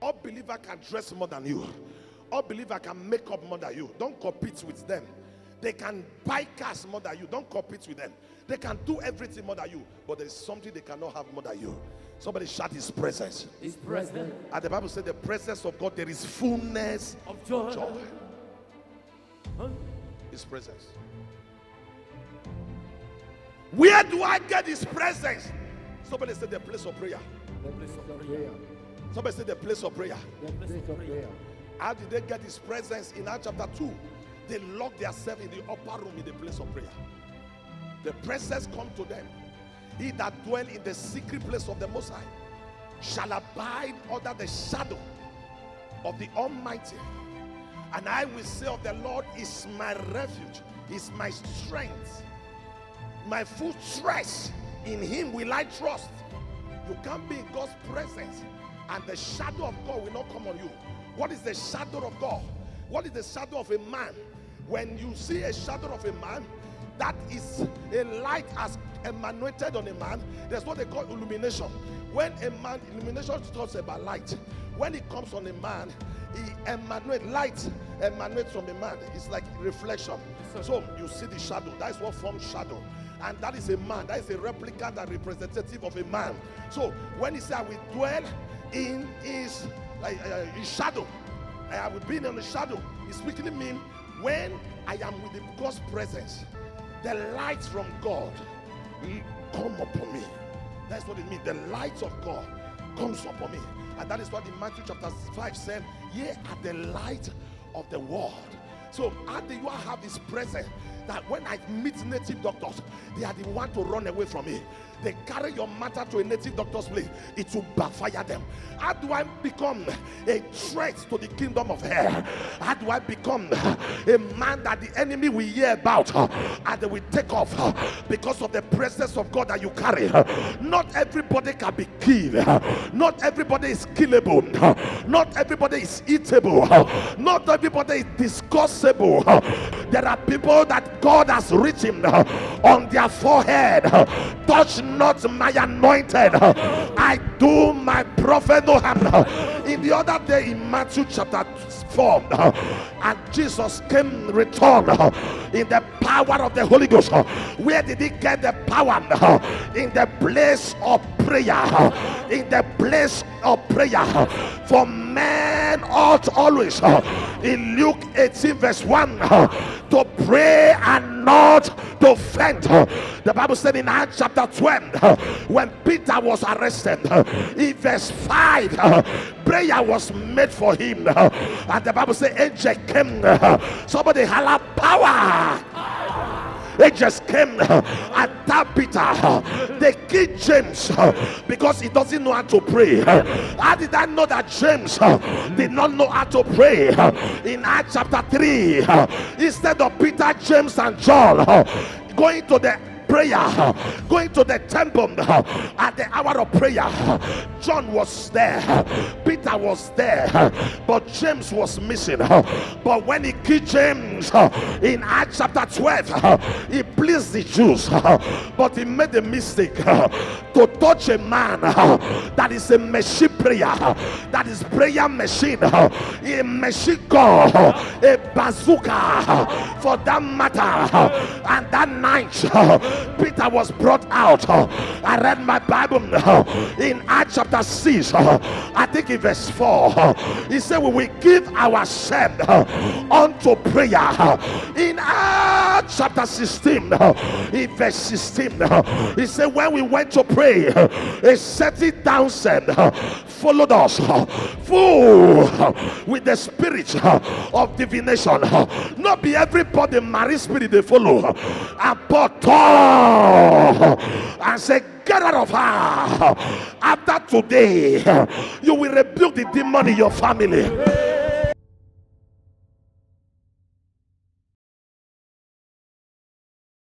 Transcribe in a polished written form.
Unbeliever can dress more than you. Unbeliever can make up more than you. Don't compete with them. They can buy cars more than you. Don't compete with them. They can do everything more than you. But there is something they cannot have more than you. Somebody shout His presence. His presence. And the Bible said the presence of God, there is fullness of joy. His presence. Where do I get His presence? Somebody said the place of prayer. The place of prayer. Somebody said the place of prayer. The place of prayer. How did they get His presence? In Acts chapter 2, they locked themselves in the upper room in the place of prayer. The presence come to them. He that dwell in the secret place of the Most High shall abide under the shadow of the Almighty. And I will say of the Lord is my refuge, is my strength, my fortress. In Him will I trust. You can't be in God's presence and the shadow of God will not come on you. What is the shadow of God? What is the shadow of a man? When you see a shadow of a man, that is a light has emanated on a man. There's what they call illumination. When a man, illumination talks about light. When it comes on a man, light emanates from a man. It's like reflection. So you see the shadow. That is what forms shadow. And that is a man. That is a replica and representative of a man. So when he said, I will dwell in his shadow, I will be in the shadow, it speaking mean when I am with God's presence, the light from God will come upon me. That's what it means. The light of God comes upon me. And that is what in Matthew chapter 5 said, ye are the light of the world. So how do you have His presence? That when I meet native doctors, they are the one to run away from me. They carry your matter to a native doctor's place, it will backfire them. How do I become a threat to the kingdom of hell? How do I become a man that the enemy will hear about and they will take off because of the presence of God that you carry? Not everybody can be killed. Not everybody is killable. Not everybody is eatable. Not everybody is discussable. There are people that God has written on their forehead, touch not my anointed, I do my prophet no harm. In the other day in Matthew chapter 4, and Jesus came return in the power of the Holy Ghost. Where did he get the power? In the place of prayer. In the place of prayer. For men ought always, in Luke 18 verse 1, to pray and not to faint. The Bible said in Acts chapter 12, when Peter was arrested, in verse 5, prayer was made for him, and the Bible said angel came. Somebody holla power. They just came and tapped Peter. They killed James because he doesn't know how to pray. How did I know that James did not know how to pray? In Acts chapter 3, instead of Peter, James, and John going to the prayer, going to the temple at the hour of prayer, John was there, Peter was there, but James was missing. But when he killed James in Acts chapter 12, he pleased the Jews, but he made a mistake to touch a man that is a machine prayer, that is prayer machine, a machine gun, a bazooka for that matter. And that night Peter was brought out. I read my Bible in Acts chapter 6, I think in verse 4. He said we will give ourselves unto prayer. In Acts chapter 16, in verse 16, he said when we went to pray, a certain thousand followed us, full with the spirit of divination. Not be everybody marry spirit they follow. And Paul and say, get out of her. After today, you will rebuke the demon in your family.